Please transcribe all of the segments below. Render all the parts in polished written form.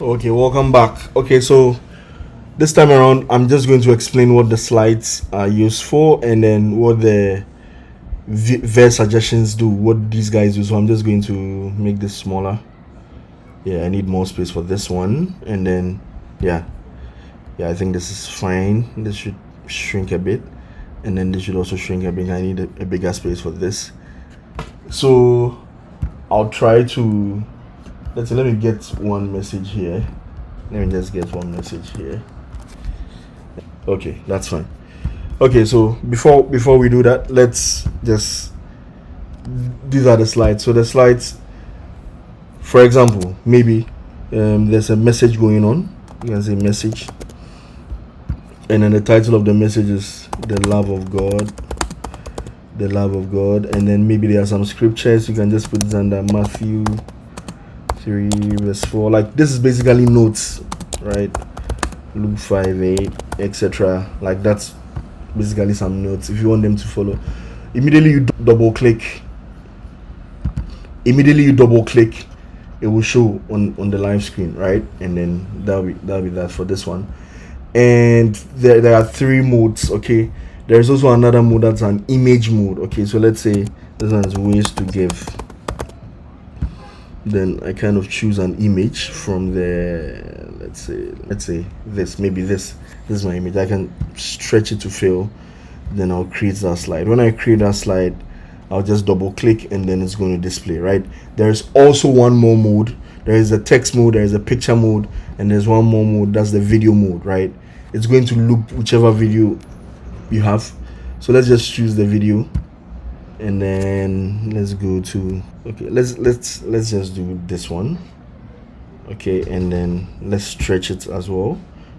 Okay, welcome back. Okay, so this time around, I'm just going to explain what the slides are used for and then what the verse suggestions do, what these guys do. So I'm just going to make this smaller. Yeah, I need more space for this one. And then, yeah, I think this is fine. This should shrink a bit. And then this should also shrink a bit. I need a bigger space for this. So I'll try to, let me get one message here. Let me just get one message here. Okay, that's fine. Okay, so before we do that, let's just, these are the slides. So the slides, for example, maybe there's a message going on. You can say message, and then the title of the message is the love of God, and then maybe there are some scriptures. You can just put it under Matthew 3 verse 4. Like, this is basically notes, right? Luke 5:8, etc. Like, that's basically some notes if you want them to follow. Immediately you double click, it will show on the live screen, right? And then that'll be that for this one. And there are three modes. Okay, there's also another mode that's an image mode. Okay, so let's say this one is ways to give. Then I kind of choose an image from the, let's say this, maybe this is my image. I can stretch it to fill, then I'll create that slide. When I create that slide, I'll just double click and then it's going to display, right? There's also one more mode. There is a text mode, there is a picture mode, and there's one more mode, that's the video mode, right? It's going to loop whichever video you have. So let's just choose the video, and then let's go to, okay, let's just do this one. Okay, and then let's stretch it as well,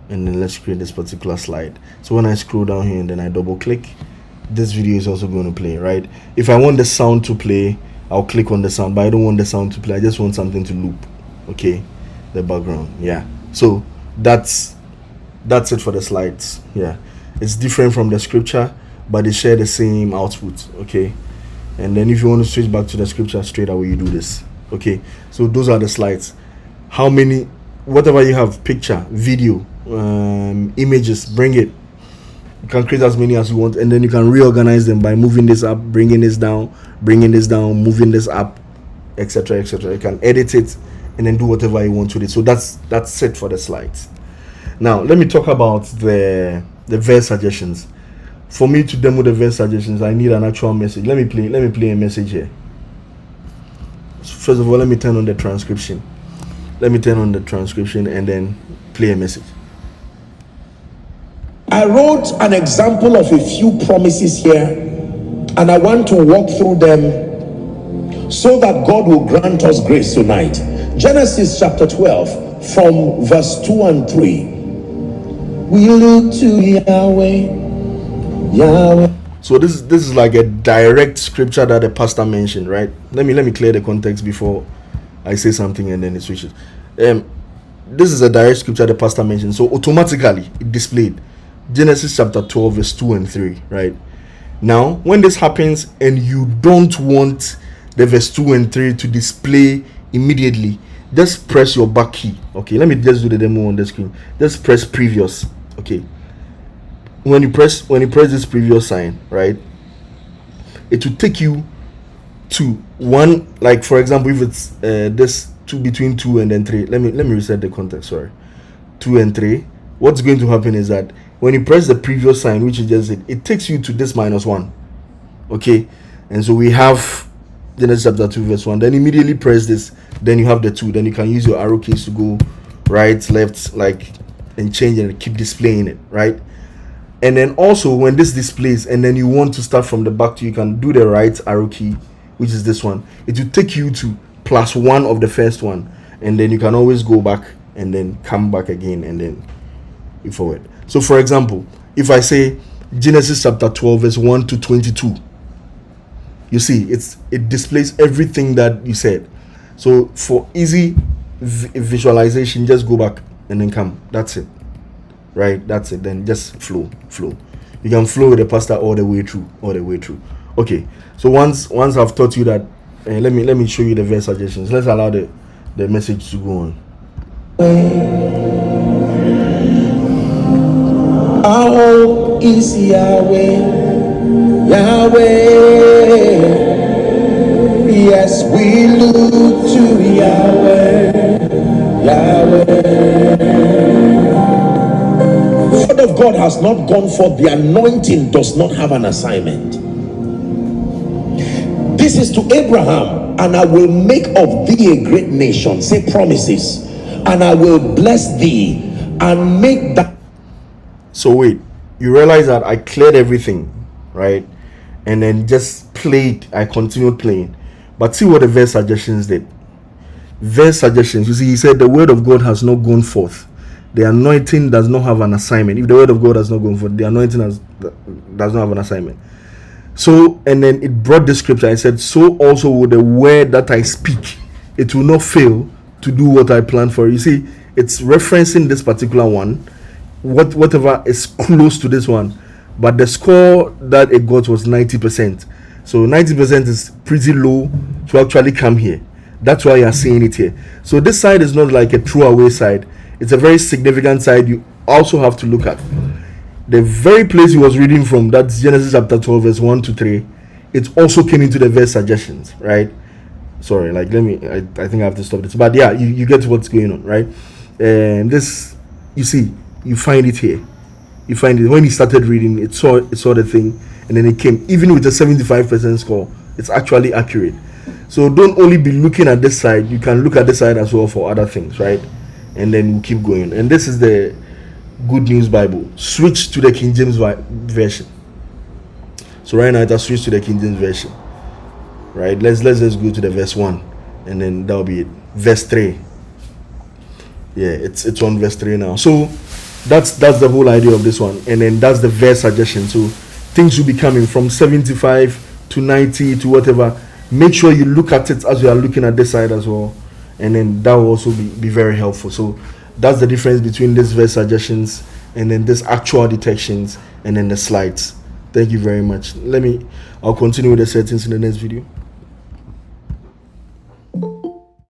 and then let's create this particular slide. So when I scroll down here and then I double click, this video is also going to play, right? If I want the sound to play, I'll click on the sound, but I don't want the sound to play. I just want something to loop. Okay, the background. Yeah, so that's it for the slides. Yeah, it's different from the scripture, but they share the same output. Okay, and then if you want to switch back to the scripture straight away, you do this. Okay, so those are the slides. How many, whatever you have, picture, video, images, bring it. You can create as many as you want, and then you can reorganize them by moving this up, bringing this down, moving this up, etc., etc. You can edit it and then do whatever you want with it. So that's it for the slides. Now let me talk about the verse suggestions. For me to demo the verse suggestions, I need an actual message. Let me play a message here. First of all, let me turn on the transcription. And then play a message. I wrote an example of a few promises here, and I want to walk through them so that God will grant us grace tonight. Genesis chapter 12 from verse 2 and 3. We look to Yahweh. So this is like a direct scripture that the pastor mentioned, right? Let me clear the context before I say something and then it switches. This is a direct scripture the pastor mentioned, so automatically it displayed Genesis chapter 12 verse 2 and 3, right? Now when this happens and you don't want the verse 2 and 3 to display immediately, just press your back key. Okay, let me just do the demo on the screen. Just press previous. Okay, when you press this previous sign, right, it will take you to one, like for example, if it's this two, between 2 and then 3. Let me reset the context. Sorry, 2 and 3. What's going to happen is that when you press the previous sign, which is just it takes you to this -1. Okay, and so we have Genesis chapter 2 verse 1. Then immediately press this, then you have the 2. Then you can use your arrow keys to go right, left, like, and change and keep displaying it, right? And then also when this displays and then you want to start from the back to, you can do the right arrow key, which is this one. It will take you to +1 of the first one, and then you can always go back and then come back again and then forward. So for example, if I say Genesis chapter 12 verse 1 to 22, you see it displays everything that you said. So for easy visualization, just go back and then come. That's it, right? That's it. Then just flow. You can flow with the pastor all the way through. Okay, so once I've taught you that, let me show you the verse suggestions. Let's allow the message to go on. Our hope is Yahweh, Yahweh. Yes, we look to Yahweh, Yahweh. The word of God has not gone forth. The anointing does not have an assignment. This is to Abraham, and I will make of thee a great nation. Say promises. And I will bless thee and make that. So wait, you realize that I cleared everything, right? And then just played, I continued playing. But see what the verse suggestions did. Verse suggestions, you see, he said the word of God has not gone forth. The anointing does not have an assignment. If the word of God has not gone forth, the anointing does not have an assignment. So, and then it brought the scripture. I said, so also with the word that I speak, it will not fail to do what I planned for. You see, it's referencing this particular one, whatever is close to this one, but the score that it got was 90%. So 90% is pretty low to actually come here. That's why you're seeing it here. So this side is not like a throwaway side. It's a very significant side you also have to look at. The very place he was reading from, that's Genesis chapter 12 verse 1 to 3, it also came into the verse suggestions, right? Sorry, like let me, I think I have to stop this, but yeah, you get what's going on, right? And this, you see, you find it here. You find it when he started reading, it saw the thing, and then it came. Even with a 75% score, it's actually accurate. So don't only be looking at this side, you can look at this side as well for other things, right? And then you keep going. And this is the Good News Bible. Switch to the King James version. So right now it has switched to the King James version, right? Let's just go to the verse 1, and then that'll be it. Verse 3. Yeah, it's on verse 3 now. So that's the whole idea of this one. And then that's the verse suggestion. So things will be coming from 75 to 90 to whatever. Make sure you look at it as you are looking at this side as well, and then that will also be very helpful. So that's the difference between this verse suggestions and then this actual detections and then the slides. Thank you very much. I'll continue with the settings in the next video.